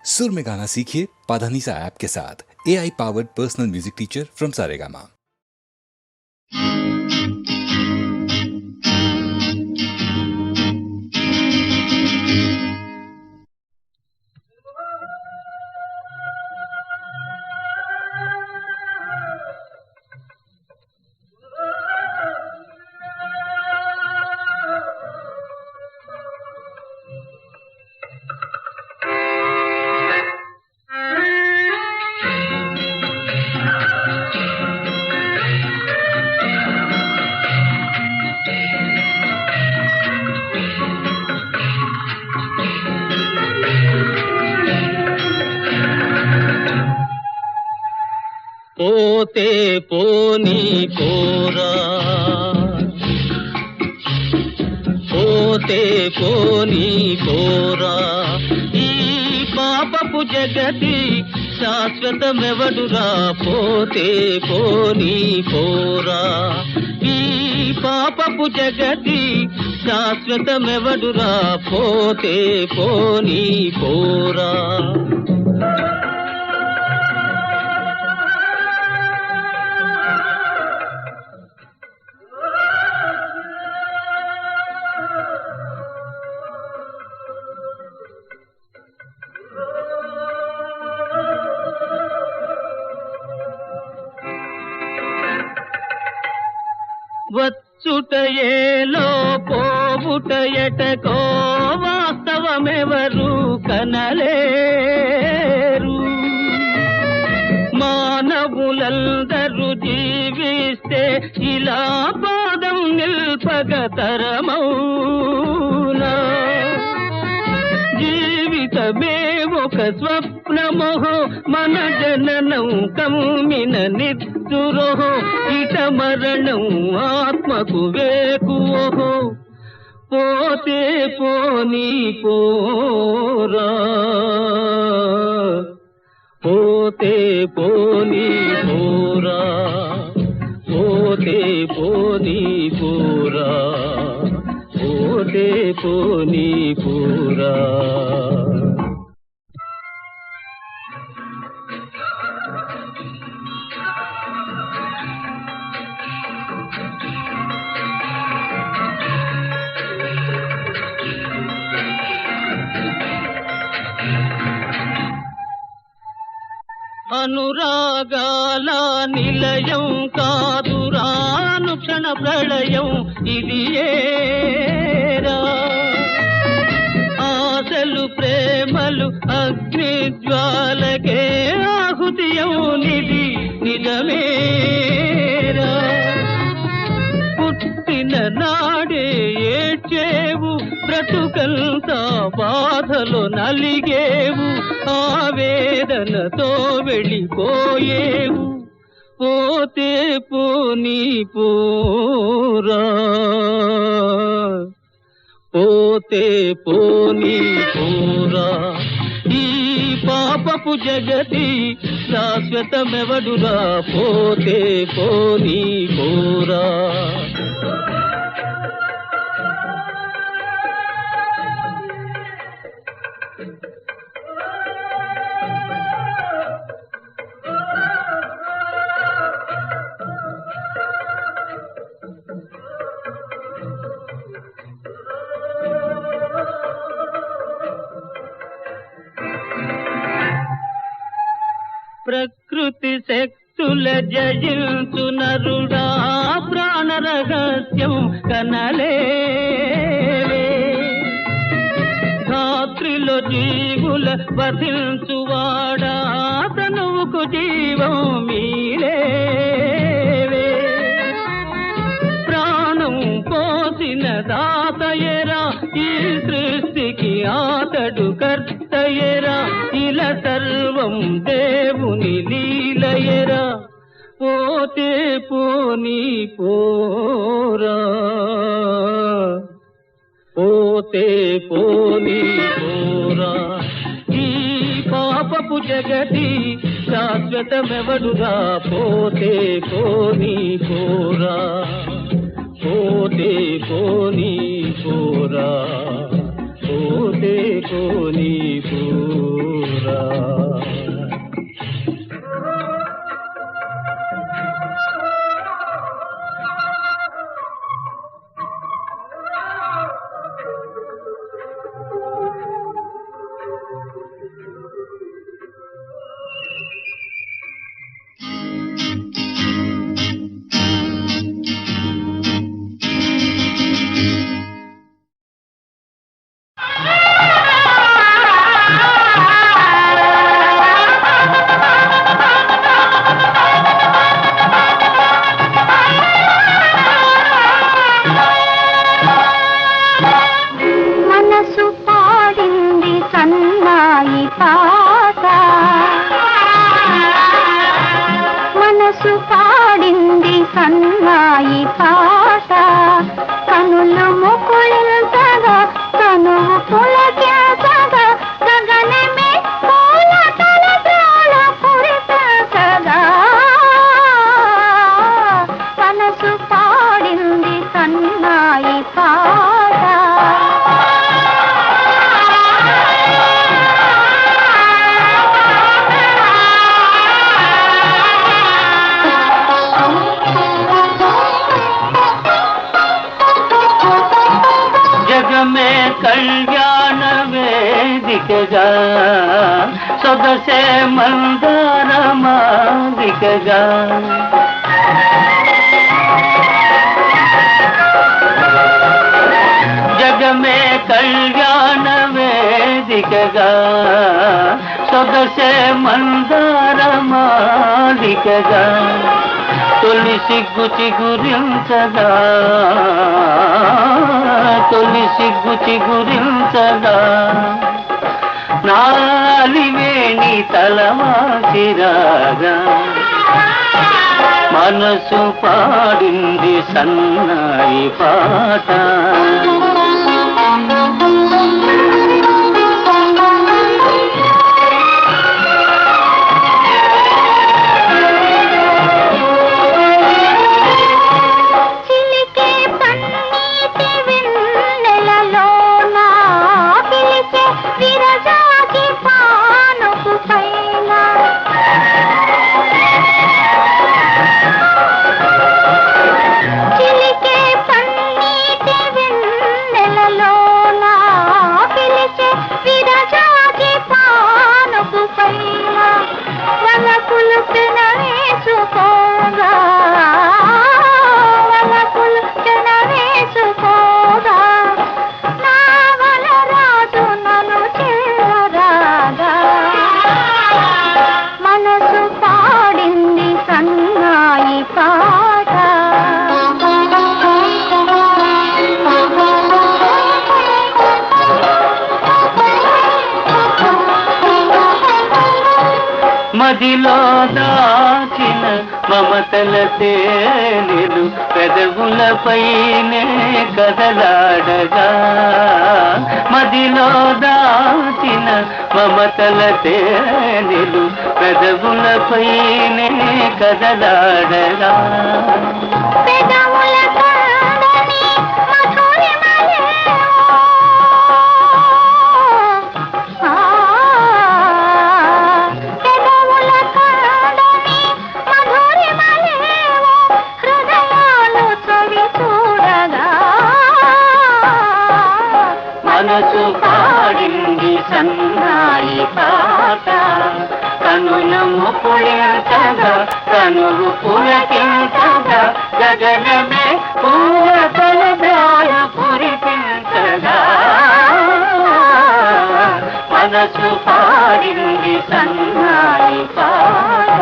सुर में गाना सीखिए पाधानीसा ऐप के साथ। AI powered personal music teacher from Saregama. పోతే పోనీ పోరా, పోతే పోనీ పోరా, ఈ పాపపు జగతి శాశ్వతమెవడురా. పోతే పోనీ పోరా, ఈ పాపపు జగతి శాశ్వతమెవడురా. పోతే పోనీ పోరా. వచ్చుటయేలో పోవుటయటకో వాస్తవమెవరు కనలేరు. మానవులందరూ జీవిస్తే ఇలా పాదం నిల్పగతరమౌనా. జీవితమే ఒక స్వప్నమోహో, మన జననం కమ్మిన నిద్దురోహో, ఇట మరణం ఆత్మకు వేకువోహో. పోతే పోనీ పోరా, పోతే పోనీ పోరా, పోతే పోనీ పోరా, పోతే పోనీ పోరా. అనురాగాల నిలయం కాదురా అనుక్షణ ప్రళయం ఇది ఏరా. ఆశలు ప్రేమలు అగ్ని జ్వాలకే ఆహుతియౌనిది నిజమేరా. పుట్టిన నాడే ఏడ్చేవు, బ్రతుకంతా బాధలో నలిగేవు, ఆవేదనతో వెళ్ళిపోయేవు. పోతే పోనీ పోరా, పోతే పోనీ పోరా, ఈ పాపపు జగతి శాశ్వతమెవడురా. పోతే పోనీ పోరా. ప్రకృతి శక్తుల జయించు నరుడా, ప్రాణ రహస్యం కనలేవే. ధాత్రిలో జీవుల వధించువాడా, తనువుకు జీవం మీరేవే. ప్రాణం పోసిన దాతయరా, ఈ సృష్టికి ఆతడు కర్తయరా. ఇలా సర్వం దేవుని లీలయరా. పోతే పోనీ పోరా, పోతే పోనీ పోరా, ఈ పాపపు జగతి శాశ్వతమెవడురా. పోతే పోనీ పోరా, పోతే పోనీ పోరా, పోతే పోనీ పోరా. కళ్యాణ వేదికగా సొగసే మందార మాదికగా జగమే కళ్యాణ వేదికగా సొగసే మందార మాదికగా తొలి సిగ్గు చిగురించగా తొలి సిగ్గు చిగురించగా నాలివేణి తలవాసిరాగా మనసు పాడింది సన్నాయి పాట మదిలో దాచిన మమతల తేనెలు పెదవులపైనే కదలాడగా మదిలో దాచిన మమతల తేనెలు పెదవులపైనే కదలాడగా మనసు పాడింది సన్నాయి పాట కనుల ముకుళించగా కనువు పులకించగా గగనమే పూల తలదాయ పురిపించగా మనసు పాడింది సన్నాయి పాట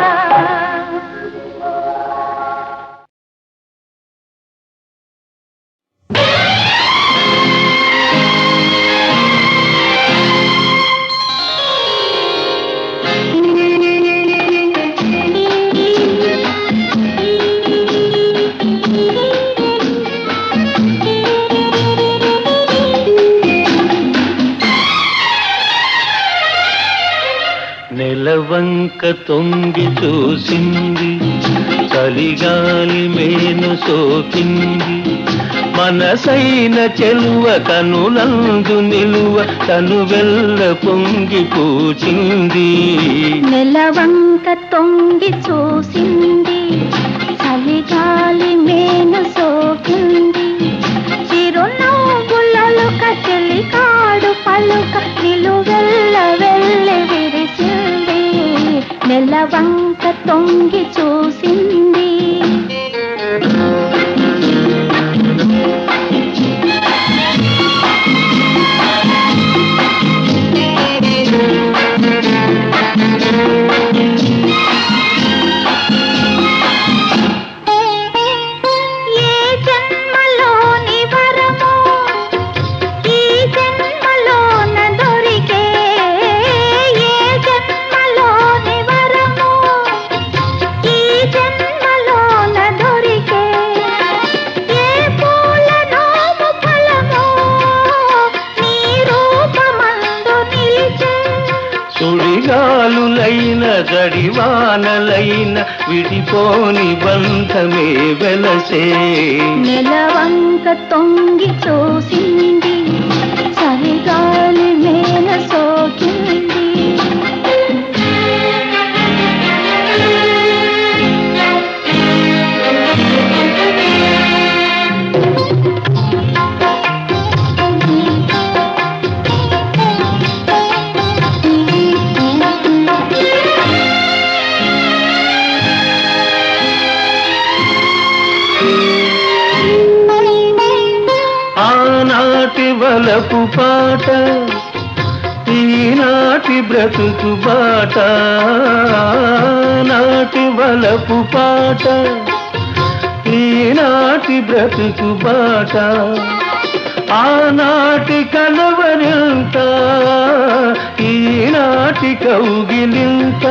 నెలవంక తొంగి చూసింది చలిగాలి మేను సోకింది మనసైన చెలువ కనులందు నిలువ తను వెల్ల పొంగి పూచింది నెలవంక తొంగి చూసింది చలిగాలి మేను సోకింది చిరునవ్వులలో కచెలి కాడు పలుక నిలువెల్ల తొంగి చూసింది. సుడిగాలులైన గడివానలైన విడిపోని బంధమే వెలసే. నెలవంక తొంగి చూసింది, చలిగాలి మేన సోకింది. ఆనాటి వలపు పాట ఈనాటి బ్రతుకు బాట. నాటి వలపు పాట ఈనాటి బ్రతుకు బాట. ఆనాటి కలవరింత ఈనాటి కౌగిలింత.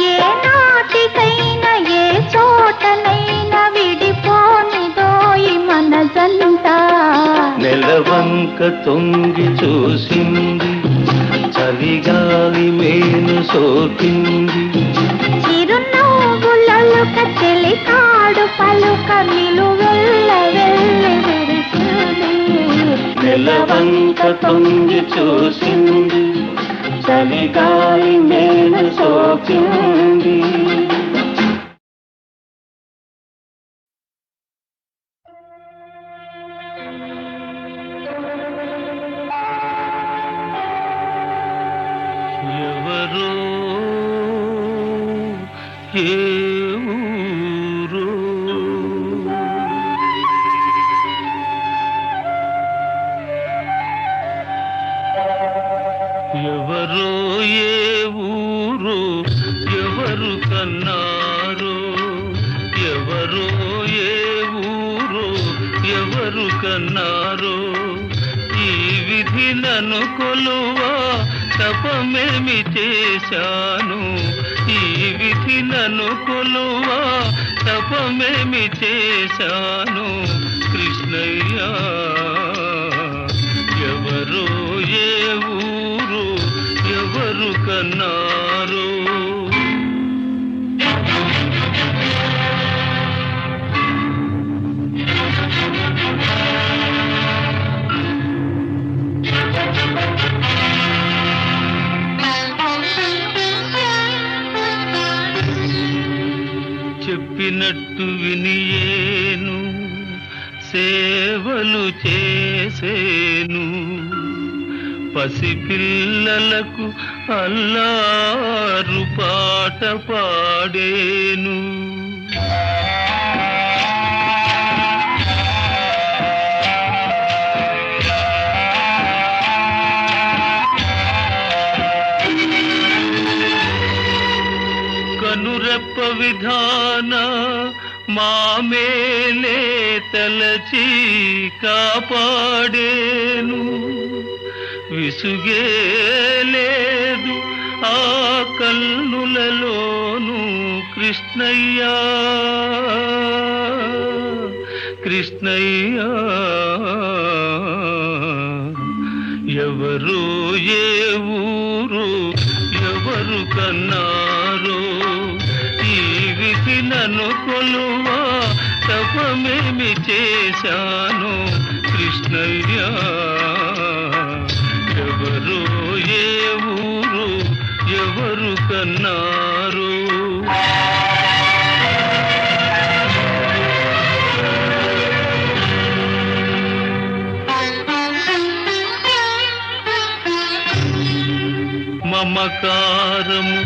ఏ నాటికైనా ఏ చోటనైనా విడిపోనిదోయి మన జంట. నెలవంక తొంగి చూసింది, చలిగాలి మేను సోకింది. చిరునవ్వులొలుక చెలికాడు పలుక నిలువెల్ల వెళ్ళి విరిసింది. నెలవంక తొంగి చూసింది, చలిగాలి మేను సోకింది. ఎవరో ఏ ఊరో ఎవరో ఏ ఊరో ఎవరు కన్నారో. ఎవరో ఏ ఊరో ఎవరు కన్నారో. ఈ విధి నన్ను కొలువా తపమేమి చేశాను. ఈ విధి నన్ను కొలువా తపమేమి చేశాను. కృష్ణయ్య ఎవరో ఏ ఊరు ఎవరు కన్నారో. చెప్పినట్టు వినియేను, సేవలు చేసేను. పసిపిల్లలకు అల్లారు పాట పాడేను. కనురెప్ప విధాన మామేలే తలచి కాపాడేను. విసుగే లేదు ఆ కన్నులలోను. కృష్ణయ్యా కృష్ణయ్యా ఎవరు ఏ ఊరు ఎవరు కన్నారో. ఈ విధి నన్ను కొలువా తపమేమి చేశాను. కృష్ణయ్యా ఎవరు ఏ ఊరు ఎవరు కన్నారో. మమకారము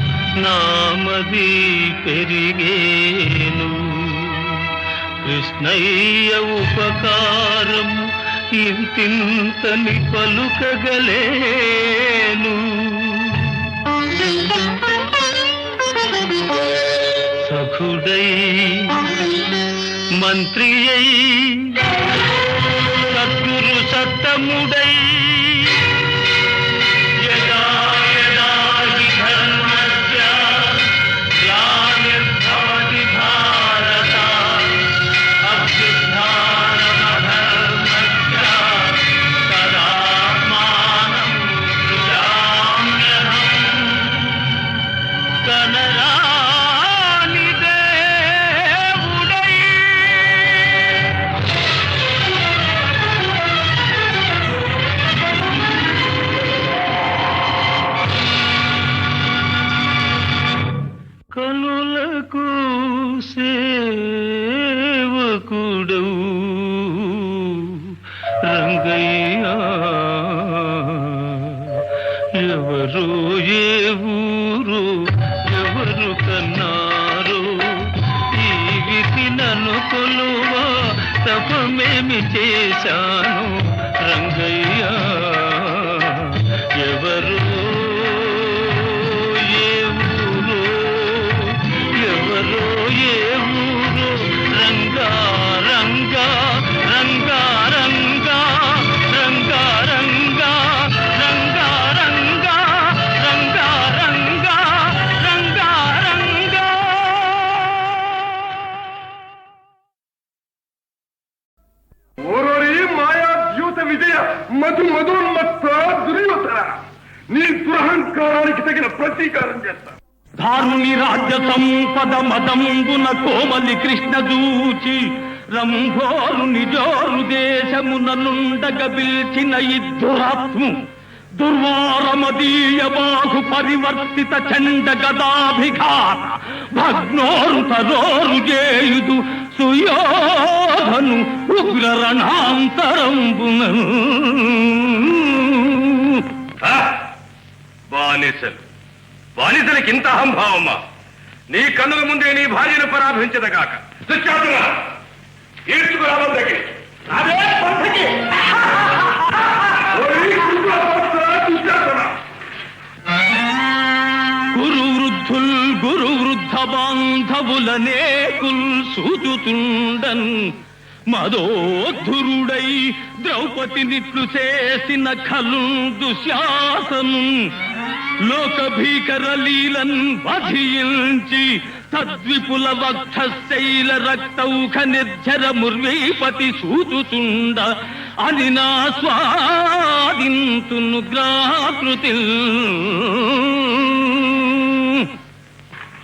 నామది పెరిగేను. కృష్ణయ్య ఉపకారము ఇంతింతని పలుకగలేను. సఖుడై మంత్రి అయి సద్గురు సత్తముడై యదా యదా హి ధర్మస్య గ్లానిర్భవతి భారత అభ్యుత్థానమధర్మస్య తదాత్మానం సృజామ్యహం. కనరాని దేవుడై కనులకు సేవకుడవు రంగయ్య. ఎవరు ఏ ఊరు ఎవరు కన్నారో ఈ విధి నన్ను కొలువా తపమేమి చేశాను రంగయ్య. ఎవరు ఏ ఊరు ఎవరో ఏ ఊరు రంగా రంగా రంగా రంగా రంగా రంగా రంగా రంగా రంగా రంగా రంగా రంగా. ఓరోరి మాయా ద్యూత విజయ మధు మధోన్మత్త దుర్యోధన, నీ దురహంకారానికి తగిన ప్రతీకారం చేస్తా. ధారుని రాజ్య సంపద మదంబున కోమలి కృష్ణ దూచి రంభోరు నిజోరు దేశముననుండగ పిల్చిన ఇద్దురాత్ము దుర్వారమదీయ బాహు పరివర్తిత చండ గదాభిఘాత భగ్నోరు తరోరు చేయుదు సుయోధను ఉగ్ర రణాంతరంబున. బానిసలు బానిసలకి ఇంత అహంభావమా? నీ కన్నుల ముందే నీ భార్యను పరాభించదగాక. దుశ్శాసన ఈడ్చుకురావడం దగ్గర గురు వృద్ధుల్ గురు వృద్ధ బాంధవులనేకుల్ సూచుతుండన్ మదోద్ధురుడై ద్రౌపదినిట్లు చేసిన ఖలు దుశ్శాసను లోక భీకర లీలన్ వధించి తద్విపుల వక్షశైల రక్తౌఖ నిర్జర ముర్వీపతి సూచుచుండ అని నా స్వాదింతును గ్రాకృతి.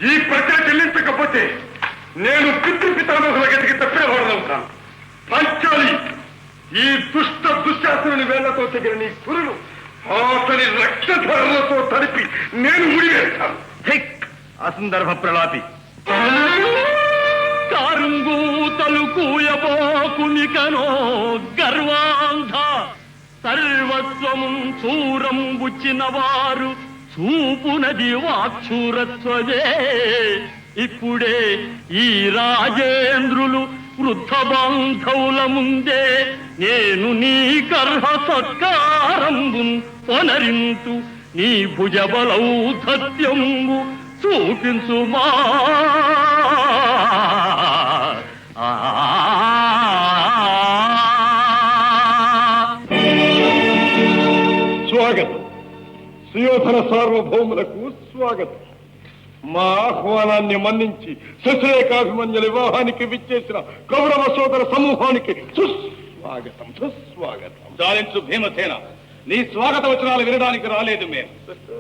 ఈ ప్రజ చెల్లించకపోతే నేను పితృపితామహుల గతికి తప్పినవాడనవుతాను. పంచాలి, ఈ దుష్ట దుశ్శాసనుని వేళ్లతో తెగిన నీ కురులు అతని రక్తధారలతో తడిపి నేను ముడివేస్తాను. అసందర్భ ప్రలాపి. కారుంగూతలు కూయబోకునికనో గర్వాంధ సర్వస్వము చూరం బుచ్చిన వారు చూపునది వాక్షూరత్వదే. ఇప్పుడే ఈ రాజేంద్రులు వృద్ధ బాంధవుల ముందే నేను నీ గర్భ సత్కారంబు పొనరింతు నీ భుజబలౌధత్యంబు చూపించుమా. స్వాగతం. సుయోధన సార్వభౌములకు స్వాగతం. మా ఆహ్వానాన్ని మన్నించి శశిరేఖాభిమన్యుల వివాహానికి విచ్చేసిన కౌరవ సోదర సమూహానికి సుస్వాగతం సుస్వాగతం. చాలించు భీమసేన, నీ స్వాగత వచనాలు వినడానికి రాలేదు మేము.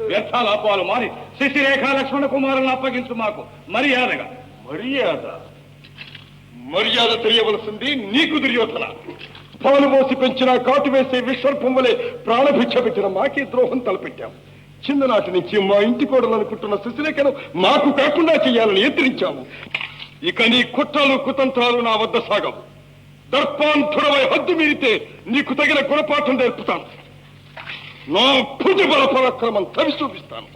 వ్యర్థాల అపాలు మారి శశిరేఖ లక్ష్మణ కుమారులను అప్పగించు మాకు మర్యాదగా. మర్యాద మర్యాద తెలియవలసింది నీకు దుర్యోధన. పాలు మోసి పెంచిన కాటు వేసే విశ్వర్పం వలె ప్రాణభిక్ష పెట్టిన మాకే ద్రోహం తలపెట్టాం. చిన్ననాటి నుంచి మా ఇంటి కోడలనుకుంటున్న శశిరేఖను మాకు కాకుండా చెయ్యాలని ఎత్తిరించాము. ఇక నీ కుట్రలు కుతంత్రాలు నా వద్ద సాగవు. దర్పాంధుడవై హద్దు మీరితే నీకు తగిన గుణపాఠం నేర్పుతాను. నా భుజబల పరాక్రమం తవి చూపిస్తాను.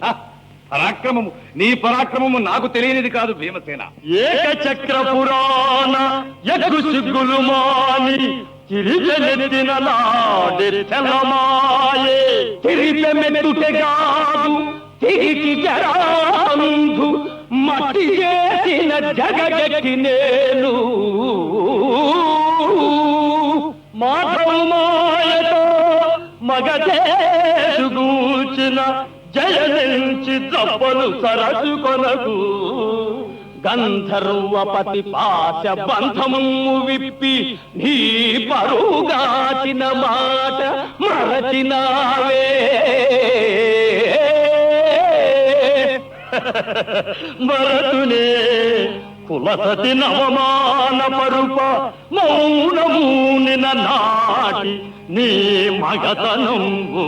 పరాక్రమము నీ పరాక్రమము నాకు తెలియనిది కాదు భీమసేన. ఏకచక్ర పురాణ యగ్గు సిగ్గులు మాని తిరిగెత్తిన నాడెత్తలమాయే తిరిగెమెత్తుటెగాదు తిరిగి జరాంధు మట్టి చేసిన జగగట్టి నేను మాధవ మాయతో మగదేశుగూచిన జయనించి దప్పలు సరసు కొనకు గంధర్వపతి పాశ బంధము విప్పి నీ పరుగాచిన మాట మరచినావే మరతునే కులసతి నవమాన పరుప మౌనమూనిన నాటి నీ మగతనంబు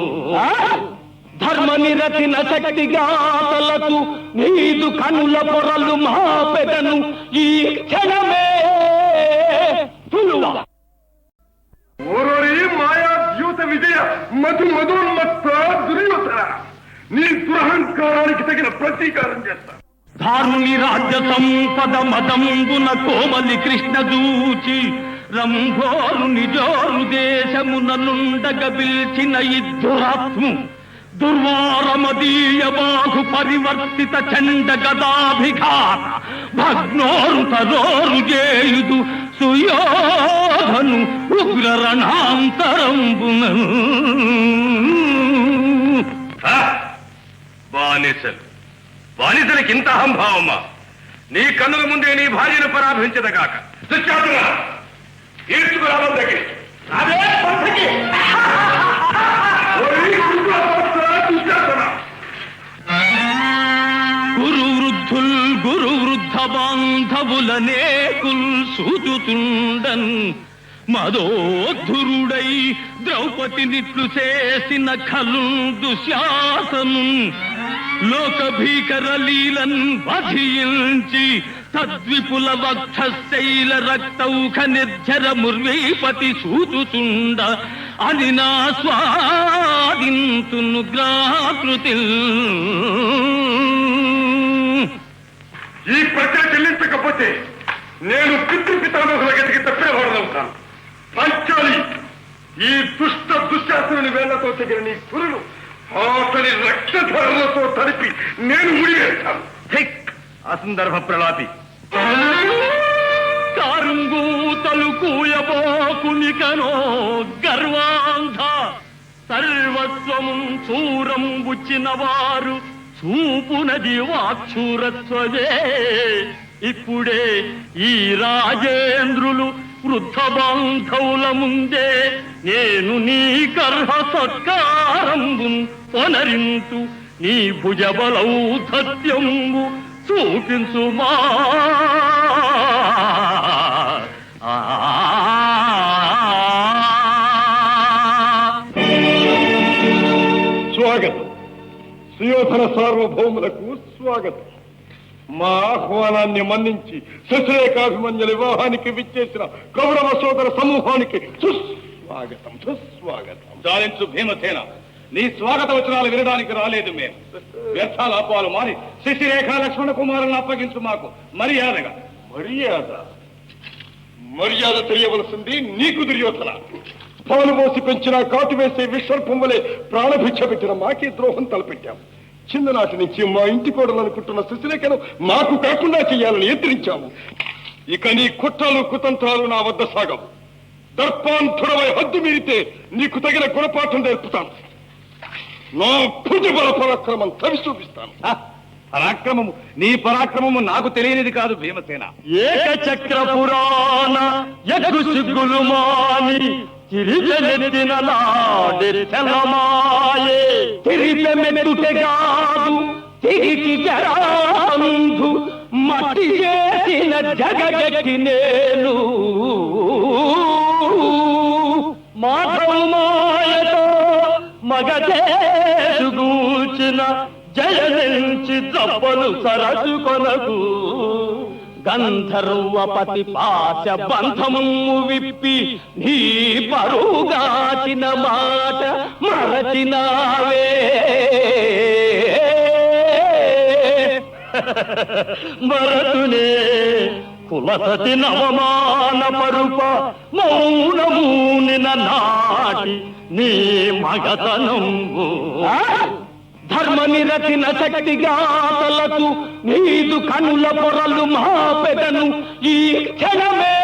ధర్మ నిరతిన శక్తిగాతలకు నీదు కనుల పొరలు మా పెదను ఈ క్షణమే ఓరోరి మాయా ద్యూత విజయ మధుమధోన్మత్త దుర్యోధన, నీ దురహంకారానికి తగిన ప్రతీకారం చేస్తా. ధారుని రాజ్య సంపద మదంబున కోమలి కృష్ణ దూచి రంభోరు నిజోరు దేశముననుండగ పిలిచిన ఇద్దురాత్ము దుర్వారమదీయ బాహు పరివర్తిత చండ గదాభిఘాత భగ్నోరు తరోరు చేయుదు సుయోధను ఉగ్ర రణాంతరంబున. బానిసలకి ఇంత అహంభావమా? నీ కన్నుల ముందే నీ భార్యను పరాభించదగాక. గురు వృద్ధ బాంధవులనే కుల్ సూచుతుండన్ మదోద్ధురుడై ద్రౌపదినిట్లు చేసిన ఖలు దుశ్శాసను లోక భీకర లీలన్ వధించి తద్విపుల వక్షశైల రక్తౌఖ నిర్జర ముర్వీపతి సూచుచుండ అని నా స్వాదింతును గ్రాకృతి. ఈ ప్రజ చెల్లించకపోతే నేను పితృపితామహుల గతికి తప్పేవాడవుతాను. పంచాలి, ఈ దుష్ట దుశ్శాసనుని వేళ్లతో తెగిన నీ పురులు అతని రక్తధారలతో తడిపి నేను ముడివేస్తాను. అసందర్భ ప్రలాపి. కారుంగూతలు కూయబోకునికనో గర్వాంధ సర్వస్వము చూరం బుచ్చిన వారు చూపునది వాక్షూరత్వమే. ఇప్పుడే ఈ రాజేంద్రులు వృద్ధ బాంధవుల ముందే నేను నీ గర్భ సత్కారంబు పొనరింతు నీ భుజబలౌధత్యంబు చూపించుమా. స్వాగతం. సుయోధన సార్వభౌములకు స్వాగతం. మా ఆహ్వానాన్ని మన్నించి శశిరేఖాభిమన్యుల వివాహానికి విచ్చేసిన కౌరవ సోదర సమూహానికి సుస్వాగతం, సుస్వాగతం. చాలించు భీమసేన, నీ స్వాగత వచనాలు వినడానికి రాలేదు మేము. వ్యర్థాల అపాలు మారి శశిరేఖ లక్ష్మణ కుమారులను అప్పగించు మాకు మర్యాదగా. మర్యాద మర్యాద తెలియవలసింది నీకు దుర్యోధన. పాలు మోసి పెంచిన కాటు వేసే విశ్వర్పం వలె ప్రాణభిక్ష పెట్టిన మాకే ద్రోహం తలపెట్టాం. చిన్ననాటి నుంచి మా ఇంటి కోడలనుకుంటున్న శశిరేఖను మాకు కాకుండా చెయ్యాలని ఎత్తిరించాము. ఇక నీ కుట్రలు కుతంత్రాలు నా వద్ద సాగవు. దర్పాంతుడవై హద్దు మీరితే నీకు తగిన గుణపాఠం నేర్పుతాను. నా భుజబల పరాక్రమం తవి చూపిస్తాను. పరాక్రమము నీ పరాక్రమము నాకు తెలియనిది కాదు భీమసేన. ఏకచక్ర పురాణ యగ్గు సిగ్గులు మాని తిరిగెత్తిన నాడెత్తలమాయే తిరిగెమెత్తుటెగాదు తిరిగి జరాంధు మట్టి చేసిన జగగట్టి నేను మాధవ మాయతో మగదేశుగూచిన జయనించి దప్పలు సరసు కొనకు గంధర్వపతి పాశ బంధము విప్పి నీ పరుగాచిన మాట మరచినావే భరతునే కులసతి నవమాన పరుప మౌనము నిన నాటి నీ మగతనంబు ధర్మ నిరతిన శక్తిగాతలకు నీదు కనుల పొరలు మా పెదను ఈ క్షణమే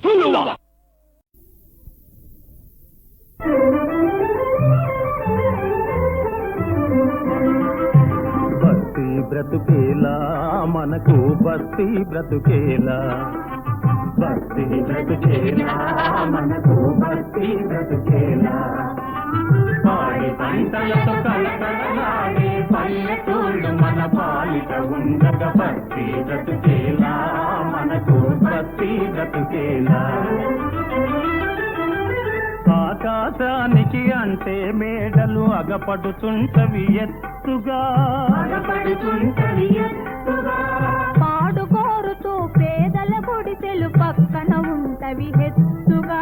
తులువ బస్తీ బ్రతుకేలా మనకు బస్తీ బ్రతుకేలా బస్తీ బ్రతుకేలా మనకు బస్తీ బ్రతుకేలా పాడి పంటలతో కలకలలాడే పల్లెటూళ్ళు మన పాలిట ఉండగ బస్తీ బ్రతుకేలా మనకు బస్తీ బ్రతుకేలా ఆకాశానికి అంటే మేడలు అగపడుతుంటవి ఎత్తుగా పాడుకోరుతూ పేదల గుడిసెలు పక్కన ఉంటవి హెచ్చుగా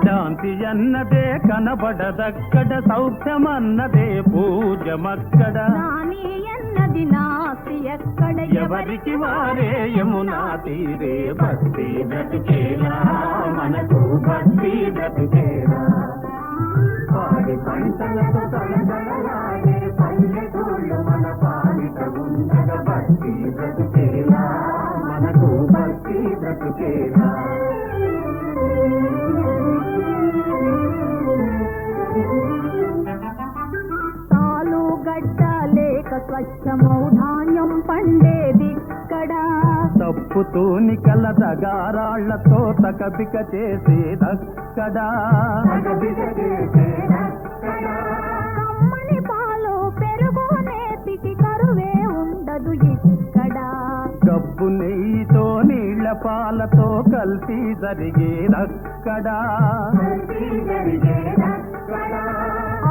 శాంతి అన్నదే కనబడదక్కడ సౌఖ్యమన్నదే పూజమక్కడ నాని అన్నది నాస్తి ఎక్కడ ఎవరికి వారే యమునా తీరే భక్తి బ్రతుకేలా మనకు భక్తి బ్రతుకేలా పాడి పంటలతో కలకలలాడే పల్లెటూళ్ళు మన పాలిట ఉండగ భక్తి బ్రతుకేలా మనకు భక్తి బ్రతుకేలా తాలు గడ్డ లేక స్వచ్ఛమౌ ధాన్యం పండేదిక్కడ తప్పుతూని కల దగారాళ్లతో తకబిక చేసేదక్కడా కమ్మని పాలు పెరుగు నేతికి కరువే ఉండదు ఇక్కడ గబ్బు నెయ్యితో నీళ్ల పాలతో కల్తీ జరిగేదక్కడా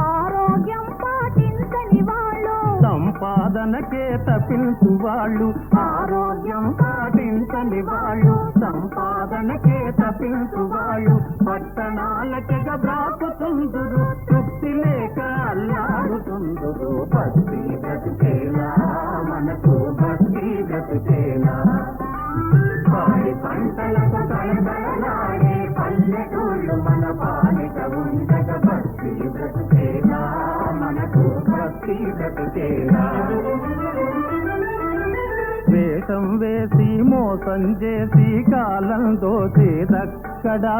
ఆరోగ్యం పాటించని వాళ్ళు సంపాదనకే తప్పించు వాళ్ళు ఆరోగ్యం పాటించని వాళ్ళు సంపాదనకే తప్పించు వాళ్ళు పట్టణాలకెగ బ్రాకుతుందురు తృప్తి లేక అల్లాడుతుందురు భక్తి బ్రతుకేలా మనకు భక్తి బ్రతుకేలా పాడి పంటలకు కలకలలాడే పల్లెటూళ్ళు మన పాలిట ఉండగ భక్తి బ్రతుకేలా మనకు భక్తి బ్రతుకేలా వేషం వేసి మోసం చేసి కాలం దోచేదక్కడా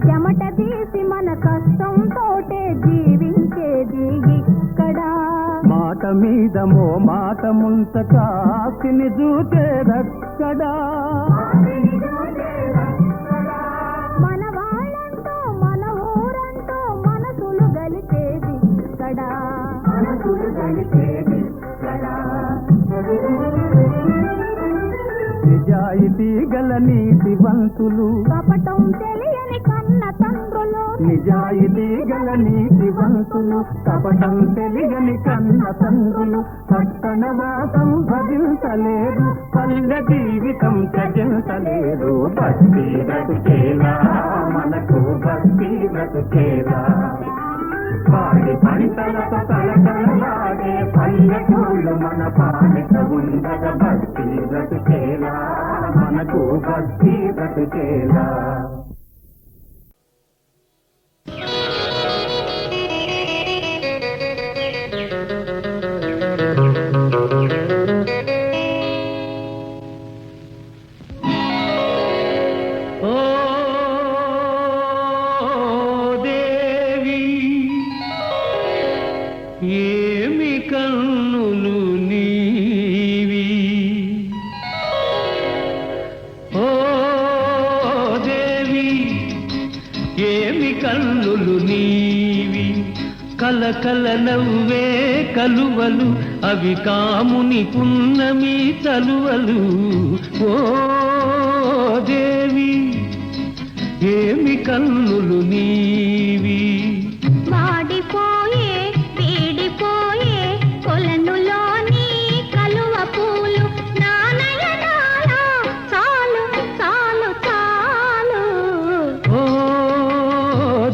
చెమట తీసి మన కష్టం తోటే జీవించేది ఇక్కడ మాట మీదమో మాట ముంచక ఆస్తిని చూచేదక్కడా మన వాళ్ళంటూ మన ఊరంటూ మనసులు గలిపేది ఇక్కడ నిజాయితీ గల నీతివంతులు కపటం తెలియని కన్న తండ్రులు నిజాయితీ గల నీతివంతులు కపటం తెలియని కన్న తండ్రులు పట్టణవాసం భజించలేరు పల్లె జీవితం త్యజించలేరు భక్తి బ్రతుకేలా మనకు భక్తి బ్రతుకేలా పాడి పంటలతో కలకలలాడే పల్లెటూళ్ళు మన పాలిట ఉండగ భక్తి బ్రతుకేలా మనకు భక్తి బ్రతుకేలా ఏమి కన్నులు నీవి ఓ దేవి ఏమి కన్నులు నీవి కలకల నవ్వే కలువలు అవి కాముని పున్నమి చలువలు ఓ దేవి ఏమి కన్నులు నీవి వాడిపోయే వీడిపోయే కొలనులోని కలువ పూలు నానయనాల చాలు చాలు చాలు ఓ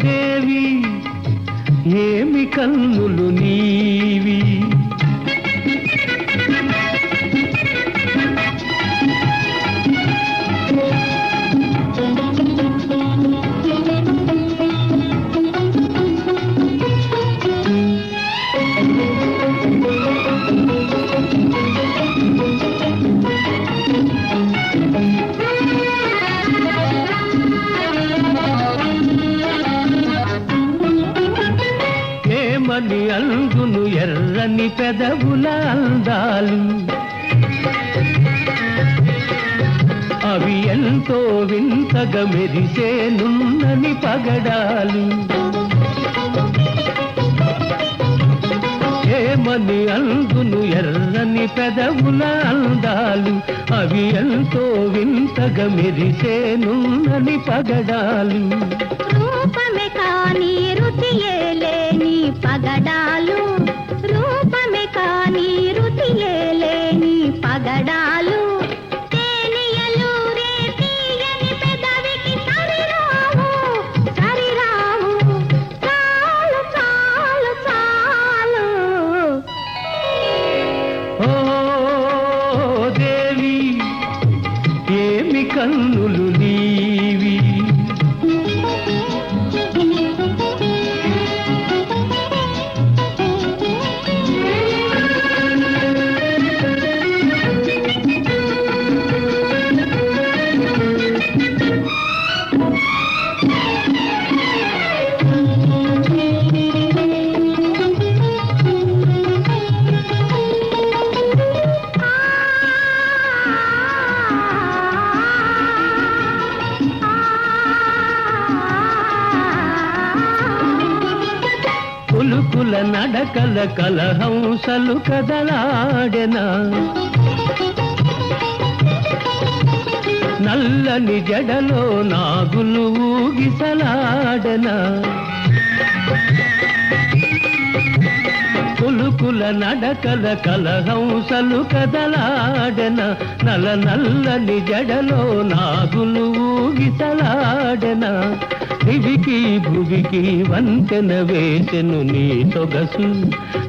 దేవి ఏమి కన్ను కన్నులు నీవి. ఏమని అందును ఎర్రని పెదవుల అందాలు, అవి ఎంతో వింతగా మెరిసే నున్నని పగడాలు. ఏమని అందును ఎర్రని పెదవుల అందాలు, అవి ఎంతో వింతగా మెరిసే నున్నని పగడాలు. రూపమే కాని రుచియే లేని పగడాలు, రూపమే కాని రుచియే లేని పగడాలు. తేనియలు రే తీయని పెదవికి సరిరావు, సరిరావు. చాలు చాలు చాలు. ఓ దేవి ఏమి కన్నులు నీవి. కులుకుల నడకల కలహంసలు కదలాడెనా, నల్లని జడలో నాగులు ఊగిసలాడెనా. కులుకుల నడకల కలహంసలు కదలాడెనా, నల్లని జడలో నాగులు ఊగిసలాడెనా. దివికి భువికి వంతెన వేసెను నీ సొగసు,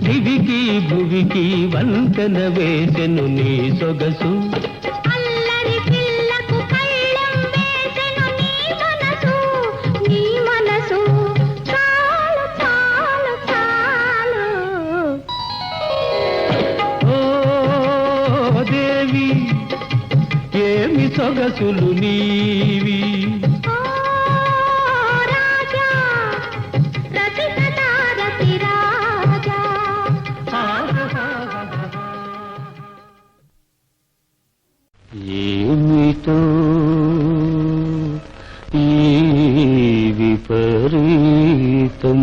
దివికి భువికి వంతెన వేసెను నీ సొగసు. అల్లరి పిల్లకు కళ్ళెం వేసెను నీ మనసు, నీ మనసు. చాలు చాలు చాలు. ఓ దేవి ఏమి సొగసులు నీవి. ఓ రాజా రసికనా రసిరాజా. ఏమిటో ఈ విపరీతం,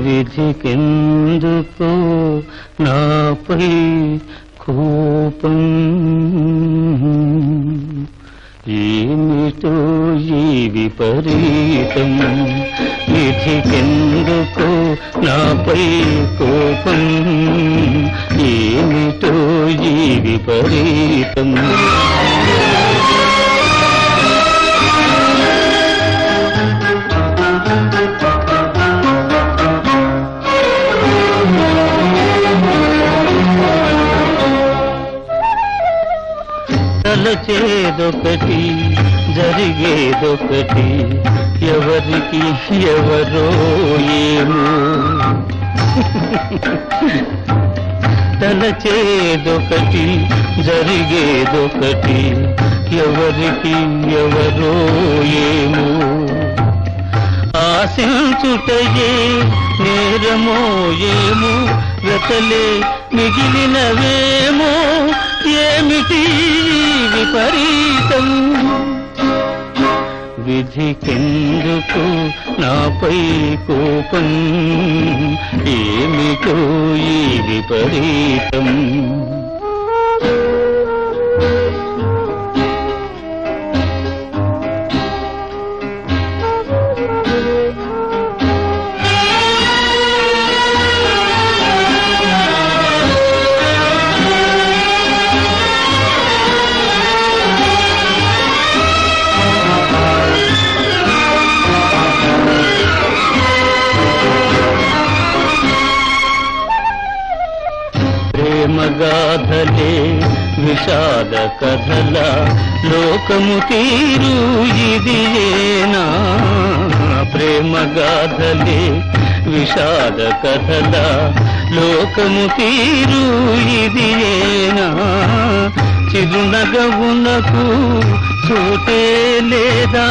విధికెందుకో నాపై కోపం. ఏమిటో ఈ విపరీతం, విధికెందుకో నాపై కోపం. ఏమిటో ఈ విపరీతం. తలచేదొకటి జరిగేదొకటి, ఎవరికి ఎవరో ఏమో. తలచేదొకటి జరిగేదొకటి, ఎవరికి ఎవరో ఏమో. ఆశించుటయే నేరమో ఏమో, వ్యతలే మిగిలినవేమో. ఏమిటి విపరీతం, విధికెందుకు నాపై కోపం. ఏమిటో ఈ విపరీతం. విషాద కథల లోకము తీరు ఇది ఏనా ప్రేమ గాథలే విషాద కథల లోకము తీరు ఇది ఏనా చిరునగవునకు చోటే లేదా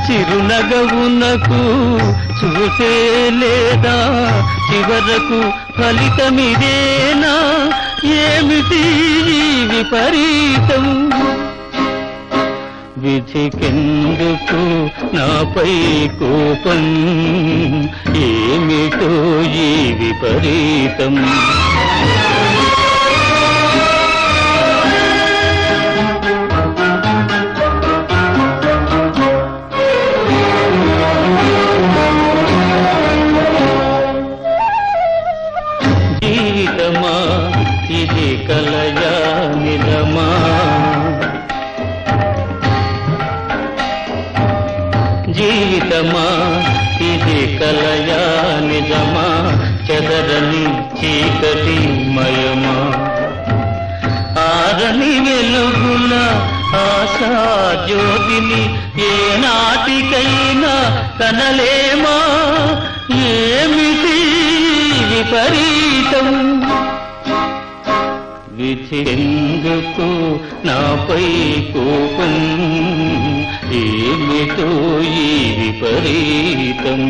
చిరునగవునకు చూసే లేదా చివరకు ఫలితమిదేనా ఏమిటి విపరీతం విధికెందుకు నాపై కోపం ఏమిటో ఈ విపరీతం జీవితమా ఇది కలయా నిజమా జీవితమా ఇది కలయా నిజమా చెదరని చీకటి మయమా ఆరని వెలుగుల ఆశా జ్యోతిని ఏనాటికైనా కనలేమా ఏమిటి విపరీతం విధికెందుకు నాపై కోపం ఏమిటో ఈ విపరీతం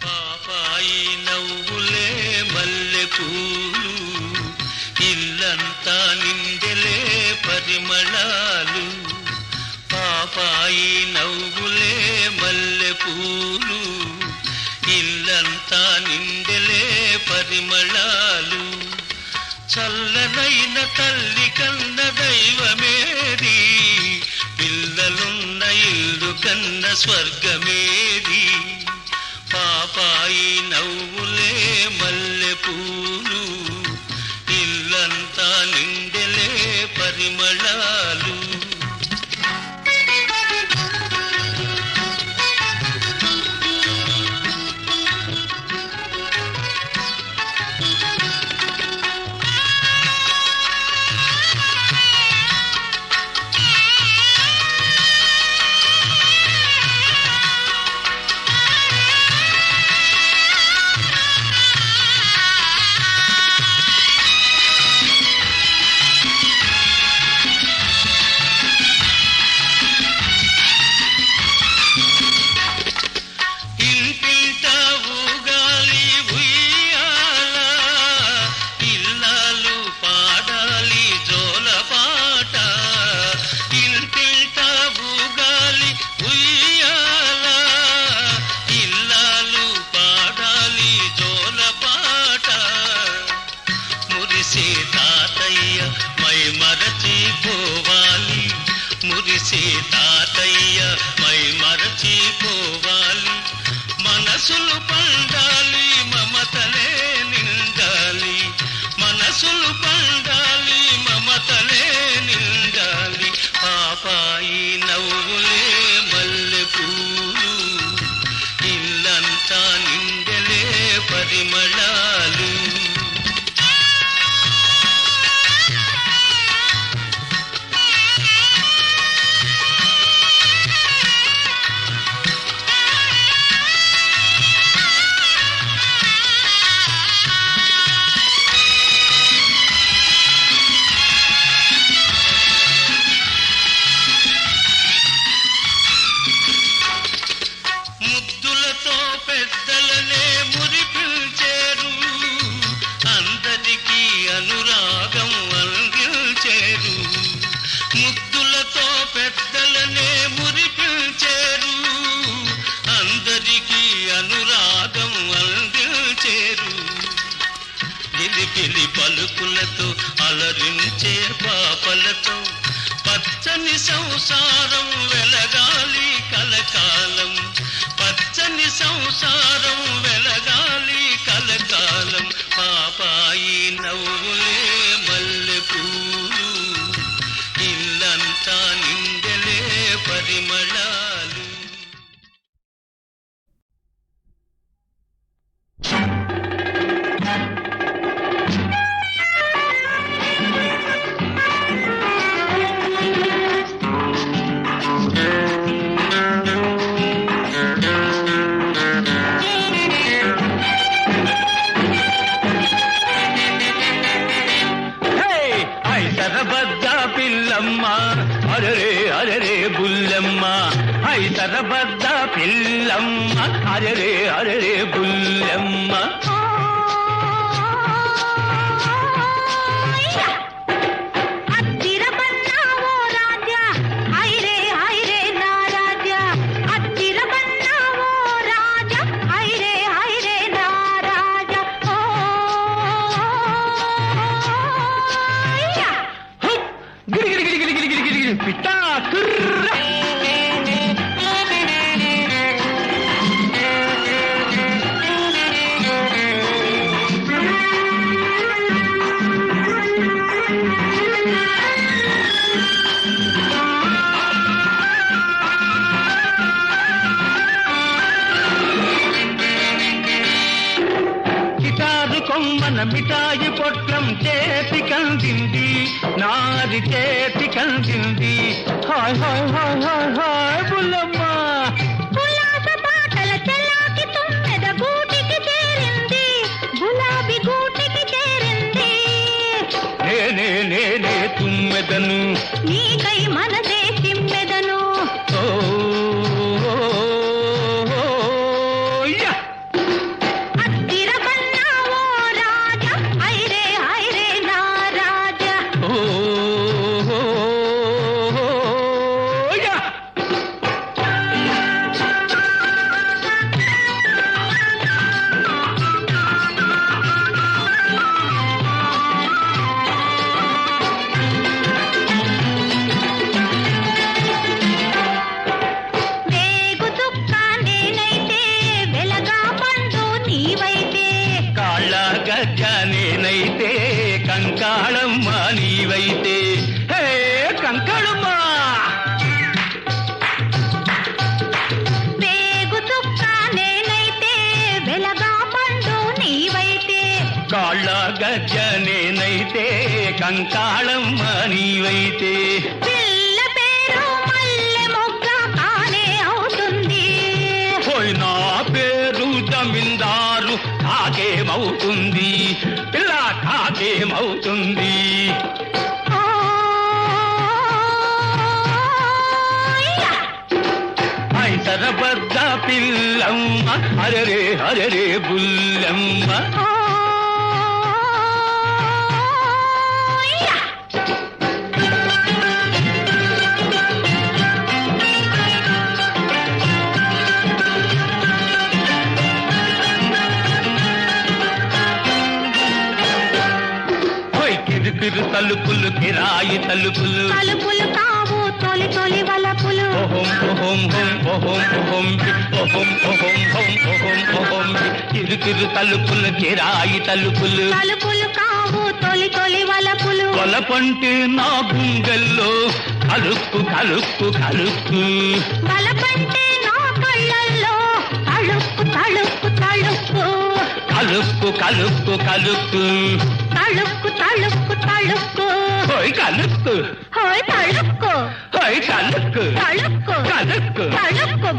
పాపాయి నవ్వులే మల్లె పూలు ఇల్లంతా నిండెలే పరిమళాలు పాపాయి నవ్వులే మల్లె పూలు ఇల్లంతా నిండెలే పరిమళాలు చల్లనైన తల్లి కన్న దైవమేది పిల్లలున్న ఇల్లు కన్న స్వర్గమేది పాపాయి నవ్వులే మల్లె పూలు ఇల్లంతా నిండెలే పరిమళాలు మురిసే తాతయ్య మై మరచిపోవాలి మనసులు పండాలి మమతలే నిండాలి మనసులు పండాలి మమతలే నిండాలి పాపాయి నవ్వులే మల్లె పూలు ఇల్లంతా నిండెలే పరిమళాలు అనురాగం అందించేరు ముద్దులతో పెద్దలనే మురిపించేరు అందరికీ అనురాగం అందించేరు గిలిపిలి పలుకులతో అలరించే పాపలతో పచ్చని సంసారం వెలగాలి కలకాలం పచ్చని సంసారం వెలగాలి కలకాలం పాపాయి నవ్వులే మల్లె పూలు ఇల్లంతా ఐసరబద్ద పిల్లమ్మ అరరే అరరే బుల్లమ్మ పిట్టా కొమ్మన మిఠాయి పొట్లం చేతి కందింది నాది చేతి కందింది hi hi hi hi hi Bullamma ఉల్లాస పాటల చలాకి తుమ్మెద గూటికి చేరింది గులాబీ గూటికి చేరింది నేనే నేనే తుమ్మెదను నీకై మనసే చిమ్మెదను ఓ నేనైతే కంకాళమ్మ నీవైతే హే కంకాళమ్మ వేగు చుక్క నేనైతే వెలగా పండు నీవైతే కాళ్ళ గజ్జ నేనైతే కంకాళమ్మ నీవైతే పిల్ల పేరు మల్లె మొగ్గ కానే అవుతుంది పోయి నా పేరు జమీందారు కాకేమవుతుంది పిల్ల కాకేమవుతుంది ఐసరబద్ద పిల్లమ్మ అరరే అరరే బుల్లమ్మ కిరు తలుపులు కిరాయి తలుపులు తలుపులు కావు తొలి తొలి వలపులు ఓహం ఓహం ఓహం ఓహం ఓహం ఓహం ఓహం ఓహం కిరు తలుపులు కిరాయి తలుపులు తలుపులు కావు తొలి తొలి వలపులు వలపంటే నా గుండెల్లో కలుక్కు కలుక్కు కలుక్కు వలపంటే నా కళ్ళల్లో తళుక్కు తళుక్కు తళుక్కు కలుక్కు కలుక్కు కలుక్కు తళుక్కు తళుక్కు తళుక్కు హోయ్ కలుక్కు హోయ్ తళుక్కు హోయ్ కలుక్కు తళుక్కు కలుక్కు తళుక్కు